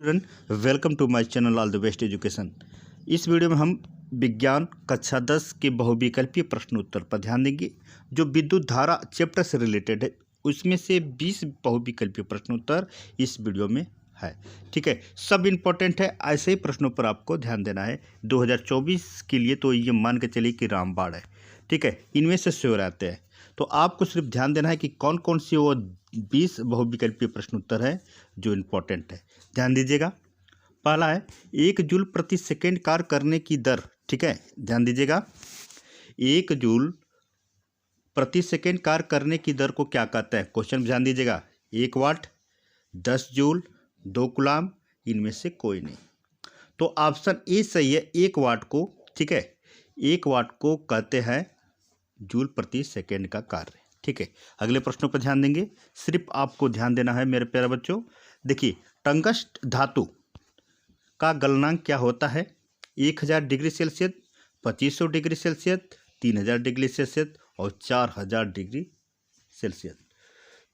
Student, welcome to my channel all the best education. इस video में हम विज्ञान कक्षा 10 के बहुविकल्पीय प्रश्न उत्तर पर ध्यान देंगे जो विद्युत धारा चैप्टर से रिलेटेड है। उसमें से 20 बहुविकल्पीय प्रश्न उत्तर इस वीडियो में है। ठीक है, सब इम्पोर्टेंट है, ऐसे ही प्रश्नों पर आपको ध्यान देना है। 2024 के लिए तो ये मान के चलिए कि रामबाण है। ठीक है, इनमें से श्योर आते हैं, तो आपको सिर्फ ध्यान देना है कि कौन कौन सी वो 20 बहुविकल्पीय प्रश्न उत्तर है जो इम्पोर्टेंट है। ध्यान दीजिएगा। पहला है 1 जूल प्रति सेकेंड कार्य करने की दर। ठीक है, ध्यान दीजिएगा। 1 जूल प्रति सेकेंड कार्य करने की दर को क्या कहते हैं? क्वेश्चन ध्यान दीजिएगा। 1 वाट, 10 जूल, 2 कूलाम, इनमें से कोई नहीं। तो ऑप्शन ए सही है, 1 वाट को। ठीक है, 1 वाट को कहते हैं जूल प्रति सेकेंड का कार्य। ठीक है, अगले प्रश्नों पर ध्यान देंगे। सिर्फ आपको ध्यान देना है मेरे प्यारे बच्चों। देखिए, टंगस्टन धातु का गलनांक क्या होता है? 1000 degree Celsius, 2500 degree Celsius, 3000 degree Celsius और 4000 डिग्री सेल्सियस।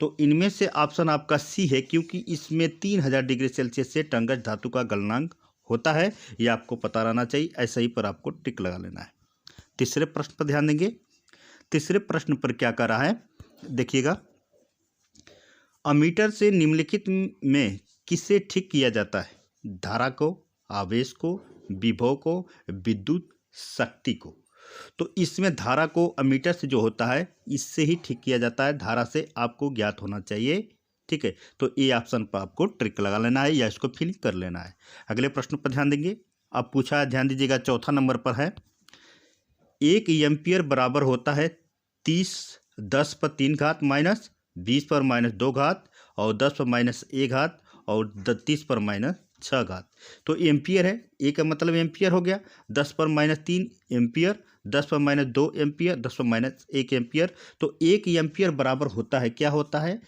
तो इनमें से ऑप्शन आपका सी है, क्योंकि इसमें 3000 डिग्री सेल्सियस से टंगस्टन धातु का गलनांक होता है। यह आपको पता रहना चाहिए, ऐसा ही पर आपको टिक लगा लेना है। तीसरे प्रश्न पर ध्यान देंगे। तीसरे प्रश्न पर क्या कर रहा है, देखिएगा। अमीटर से निम्नलिखित में किसे ठीक किया जाता है? धारा को, आवेश को, विभव को, विद्युत शक्ति को। तो इसमें धारा को अमीटर से जो होता है इससे ही ठीक किया जाता है। धारा से आपको ज्ञात होना चाहिए। ठीक है, तो ए ऑप्शन पर आपको ट्रिक लगा लेना है या इसको फिल कर लेना है। अगले प्रश्न पर ध्यान देंगे। अब पूछा है, ध्यान दीजिएगा, चौथा नंबर पर है 1 एम्पियर बराबर होता है 30 10 पर 3 घात माइनस 20 पर माइनस 2 घात और 10 पर माइनस 1 घात और 30 पर माइनस 6 घात। तो एम्पियर है, ए का मतलब एम्पियर हो गया। 10 पर माइनस 3 एम्पियर, 10 पर माइनस 2 एम्पियर, 10 पर माइनस 1 एम्पियर। तो 1 एम्पियर बराबर होता है, क्या होता है?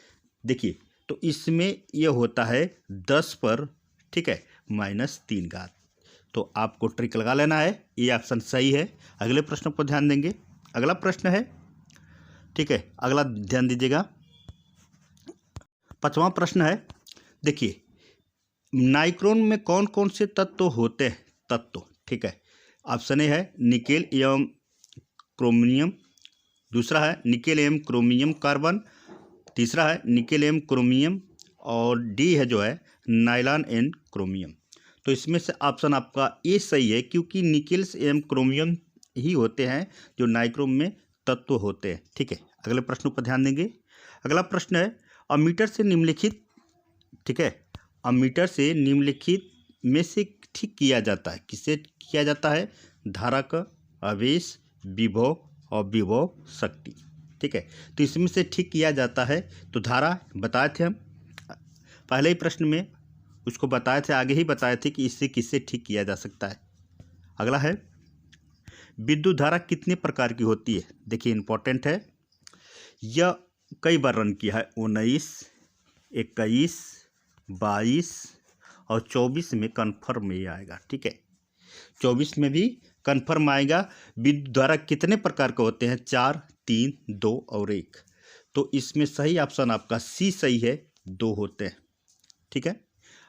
देखिए, तो इसमें यह होता है 10 पर, ठीक है, माइनस 3 घात। तो आपको ट्रिक लगा लेना है, ये ऑप्शन सही है। अगले प्रश्न पर ध्यान देंगे। अगला प्रश्न है, ठीक है, अगला ध्यान दीजिएगा। 5वां प्रश्न है, देखिए, नाइक्रोन में कौन कौन से तत्व होते हैं? तत्व, ठीक है। ऑप्शन ए है निकेल एवं क्रोमियम, दूसरा है निकेल एवं क्रोमियम कार्बन, तीसरा है निकेल एवं क्रोमियम और डी है जो है नाइलॉन एंड क्रोमियम। तो इसमें से ऑप्शन आपका ए सही है, क्योंकि निकेल्स एवं क्रोमियम ही होते हैं जो नाइक्रोम में तत्व होते हैं। ठीक है, अगले प्रश्न पर ध्यान देंगे। अगला प्रश्न है, अमीटर से निम्नलिखित, ठीक है, अमीटर से निम्नलिखित में से ठीक किया जाता है, किसे किया जाता है? धारा का, आवेश, विभव और विभव शक्ति। ठीक है, तो इसमें से ठीक किया जाता है। तो धारा बताए थे हम पहले ही प्रश्न में, उसको बताए थे, आगे ही बताए थे कि इससे किससे ठीक किया जा सकता है। अगला है, विद्युत धारा कितने प्रकार की होती है? देखिए, इंपॉर्टेंट है, यह कई बार रन किया है। 19, 21, 22 और 24 में कन्फर्म में आएगा। ठीक है, 24 में भी कन्फर्म आएगा। विद्युत धारा कितने प्रकार के होते हैं? 4, 3, 2 और 1। तो इसमें सही ऑप्शन आपका सी सही है, 2 होते हैं। ठीक है,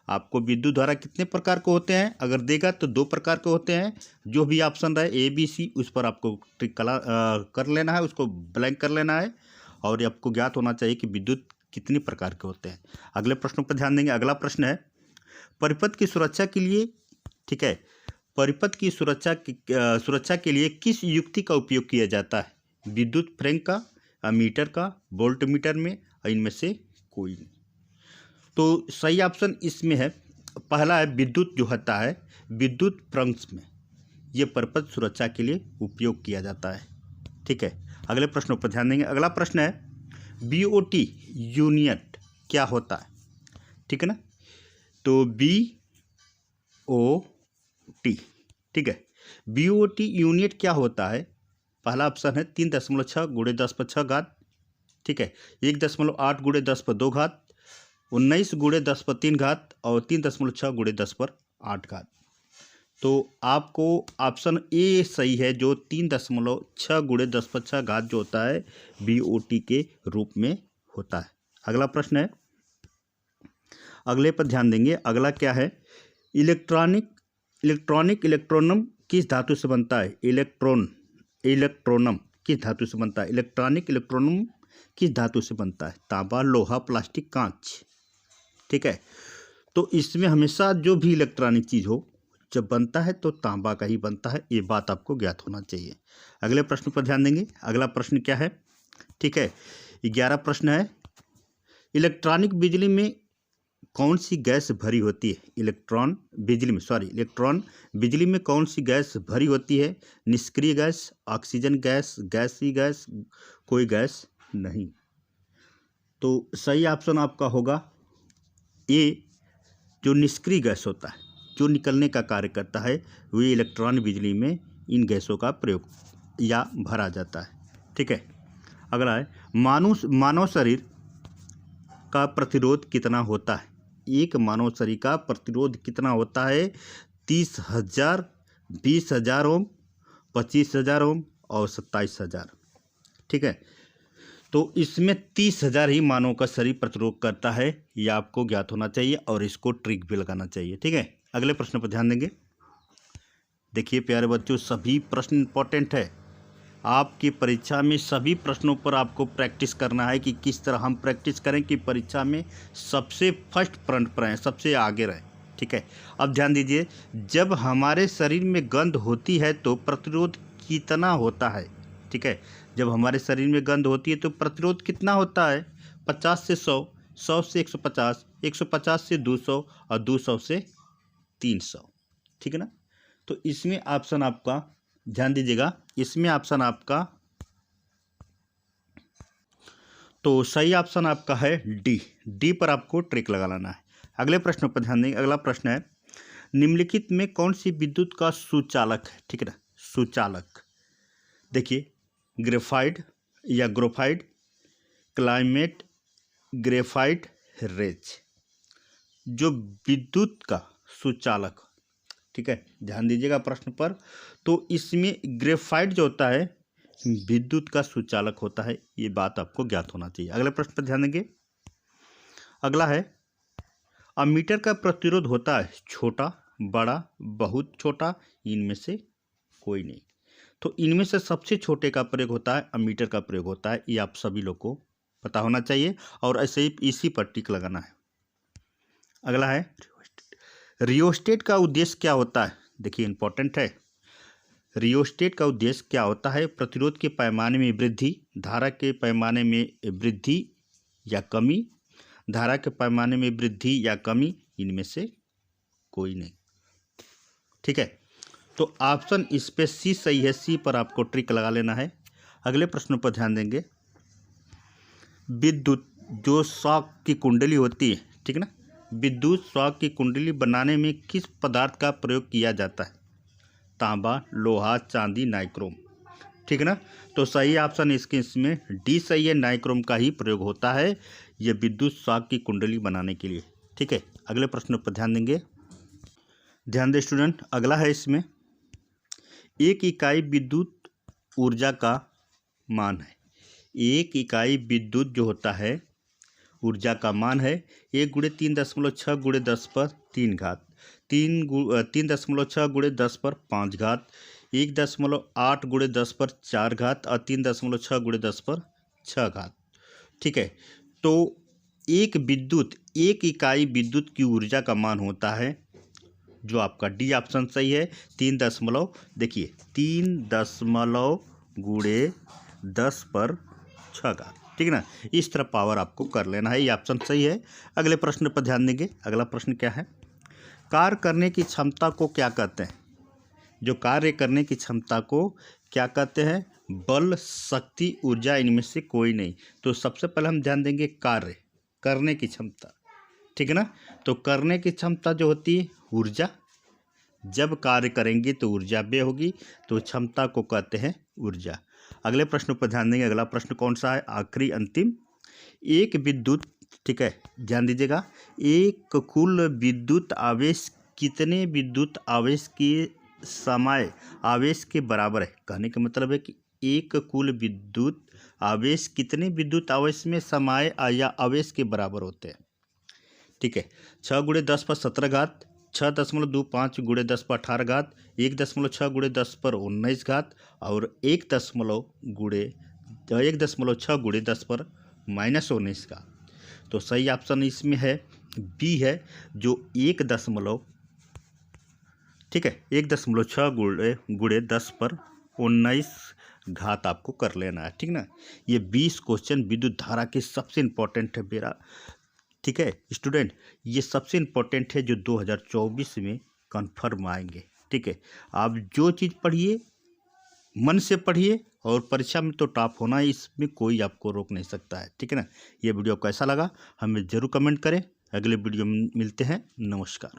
आपको विद्युत धारा कितने प्रकार के होते हैं अगर देगा तो 2 प्रकार के होते हैं। जो भी ऑप्शन रहे ए बी सी, उस पर आपको टिक कर लेना है, उसको ब्लैंक कर लेना है और आपको ज्ञात होना चाहिए कि विद्युत कितनी प्रकार के होते हैं। अगले प्रश्नों पर ध्यान देंगे। अगला प्रश्न है, परिपथ की सुरक्षा के लिए, ठीक है, परिपथ की सुरक्षा के लिए किस युक्ति का उपयोग किया जाता है? विद्युत फ्रेम का, अमीटर का, वोल्ट मीटर में, इनमें से कोई नहीं। तो सही ऑप्शन इसमें है, पहला है विद्युत जो होता है, विद्युत फ्रेम्स में ये परिपथ सुरक्षा के लिए उपयोग किया जाता है। ठीक है, अगले प्रश्नों पर ध्यान देंगे। अगला प्रश्न है, बीओटी यूनिट क्या होता है? ठीक है ना, तो बीओटी, ठीक है, बीओटी यूनिट क्या होता है? पहला ऑप्शन है 3.6 × 10 पर 6 घात, ठीक है, 1.8 × 10 पर 2 घात, 19 × 10 पर 3 घात और 3.6 × 10 पर 8 घात। तो आपको ऑप्शन ए सही है, जो 3.6 × 10 पर 6 घात जो होता है बीओटी के रूप में होता है। अगला प्रश्न है, अगले पर ध्यान देंगे। अगला क्या है, इलेक्ट्रोनम किस धातु से बनता है? इलेक्ट्रोनम किस धातु से बनता है? इलेक्ट्रोनम किस धातु से बनता है? तांबा, लोहा, प्लास्टिक, कांच। ठीक है, तो इसमें हमेशा जो भी इलेक्ट्रॉनिक चीज़ हो जब बनता है तो तांबा का ही बनता है, ये बात आपको ज्ञात होना चाहिए। अगले प्रश्न पर ध्यान देंगे। अगला प्रश्न क्या है? ठीक है, 11 प्रश्न है। इलेक्ट्रॉनिक बिजली में कौन सी गैस भरी होती है? इलेक्ट्रॉन बिजली में कौन सी गैस भरी होती है? निष्क्रिय गैस, ऑक्सीजन गैस, गैसीय गैस, कोई गैस नहीं। तो सही ऑप्शन आपका होगा ए, जो निष्क्रिय गैस होता है, जो निकलने का कार्य करता है, वही इलेक्ट्रॉन बिजली में इन गैसों का प्रयोग या भरा जाता है। ठीक है, अगला है मानव शरीर का प्रतिरोध कितना होता है? एक मानव शरीर का प्रतिरोध कितना होता है? 30,000, 20,000 ओम, 25,000 ओम और 27,000। ठीक है, तो इसमें 30,000 ही मानव का शरीर प्रतिरोध करता है, यह आपको ज्ञात होना चाहिए और इसको ट्रिक भी लगाना चाहिए। ठीक है, अगले प्रश्न पर ध्यान देंगे। देखिए प्यारे बच्चों, सभी प्रश्न इंपॉर्टेंट है। आपकी परीक्षा में सभी प्रश्नों पर आपको प्रैक्टिस करना है कि किस तरह हम प्रैक्टिस करें कि परीक्षा में सबसे फर्स्ट फ्रंट पर रहें, सबसे आगे रहें। ठीक है, अब ध्यान दीजिए, जब हमारे शरीर में गंध होती है तो प्रतिरोध कितना होता है? ठीक है, जब हमारे शरीर में गंध होती है तो प्रतिरोध कितना होता है? 50 से 100, 100 से 150, 150 से 200 और 200 से 300। ठीक है ना, तो इसमें ऑप्शन आपका ध्यान दीजिएगा, इसमें ऑप्शन आपका, तो सही ऑप्शन आपका है डी पर आपको ट्रिक लगा लाना है। अगले प्रश्न पर ध्यान देंगे। अगला प्रश्न है, निम्नलिखित में कौन सी विद्युत का सुचालक है? ठीक है ना, सुचालक। देखिए, ग्रेफाइट या ग्रोफाइट, क्लाइमेट, ग्रेफाइट, रेज, जो विद्युत का सुचालक। ठीक है, ध्यान दीजिएगा प्रश्न पर। तो इसमें ग्रेफाइट जो होता है विद्युत का सुचालक होता है, ये बात आपको ज्ञात होना चाहिए। अगले प्रश्न पर ध्यान देंगे। अगला है, अमीटर का प्रतिरोध होता है छोटा, बड़ा, बहुत छोटा, इनमें से कोई नहीं। तो इनमें से सबसे छोटे का प्रयोग होता है, अमीटर का प्रयोग होता है, ये आप सभी लोग को पता होना चाहिए और ऐसे ही इसी पर टिक लगाना है। अगला है, रियोस्टेट का उद्देश्य क्या होता है? देखिए इंपॉर्टेंट है। रियोस्टेट का उद्देश्य क्या होता है? प्रतिरोध के पैमाने में वृद्धि, धारा के पैमाने में वृद्धि या कमी, धारा के पैमाने में वृद्धि या कमी, इनमें से कोई नहीं। ठीक है, तो ऑप्शन इस पे सी सही है, सी पर आपको ट्रिक लगा लेना है। अगले प्रश्नों पर ध्यान देंगे। विद्युत जो शॉक की कुंडली होती है, ठीक है ना, विद्युत शॉक की कुंडली बनाने में किस पदार्थ का प्रयोग किया जाता है? तांबा, लोहा, चांदी, नाइक्रोम। ठीक है ना, तो सही ऑप्शन इसमें डी सही है, नाइक्रोम का ही प्रयोग होता है यह विद्युत शॉक की कुंडली बनाने के लिए। ठीक है, अगले प्रश्न पर ध्यान देंगे। ध्यान दें स्टूडेंट, अगला है इसमें, एक इकाई विद्युत ऊर्जा का मान है। एक इकाई विद्युत जो होता है ऊर्जा का मान है 1 × 3.6 × 10 पर 3 घात, 3.6 × 10 पर 5 घात, 1.8 × 10 पर 4 घात और 3.6 × 10 पर 6 घात। ठीक है, तो एक इकाई विद्युत की ऊर्जा का मान होता है, जो आपका डी ऑप्शन सही है, 3 × 10 पर 6 घात। ठीक है ना, इस तरह पावर आपको कर लेना है, ये ऑप्शन सही है। अगले प्रश्न पर ध्यान देंगे। अगला प्रश्न क्या है? कार्य करने की क्षमता को क्या कहते हैं? जो कार्य करने की क्षमता को क्या कहते हैं? बल, शक्ति, ऊर्जा, इनमें से कोई नहीं। तो सबसे पहले हम ध्यान देंगे कार्य करने की क्षमता। ठीक है ना, तो करने की क्षमता जो होती है ऊर्जा, जब कार्य करेंगे तो ऊर्जा व्यय होगी, तो क्षमता को कहते हैं ऊर्जा। अगले प्रश्न पर ध्यान देंगे। अगला प्रश्न कौन सा है? आखिरी अंतिम। एक विद्युत, ठीक है ध्यान दीजिएगा, एक कुल विद्युत आवेश कितने विद्युत आवेश के समय आवेश के बराबर है? कहने का मतलब है कि एक कुल विद्युत आवेश कितने विद्युत आवेश में समय या आवेश के बराबर होते हैं? ठीक है, 6 × 10 पर 17 घात, 6.25 गुणे 10 पर 18 घात, 1.6 गुणे 10 पर 19 घात और 1.6 गुणे 10 पर -19 घात। तो सही ऑप्शन इसमें है बी है, जो 1.6 गुणे 10 पर 19 घात आपको कर लेना है, ठीक ना। ये 20 क्वेश्चन विद्युत धारा के सबसे इम्पोर्टेंट है मेरा, ठीक है स्टूडेंट। ये सबसे इम्पोर्टेंट है जो 2024 में कन्फर्म आएंगे, ठीक है। आप जो चीज़ पढ़िए मन से पढ़िए और परीक्षा में तो टॉप होना है, इसमें कोई आपको रोक नहीं सकता है, ठीक है ना। ये वीडियो कैसा लगा हमें ज़रूर कमेंट करें। अगले वीडियो में मिलते हैं। नमस्कार।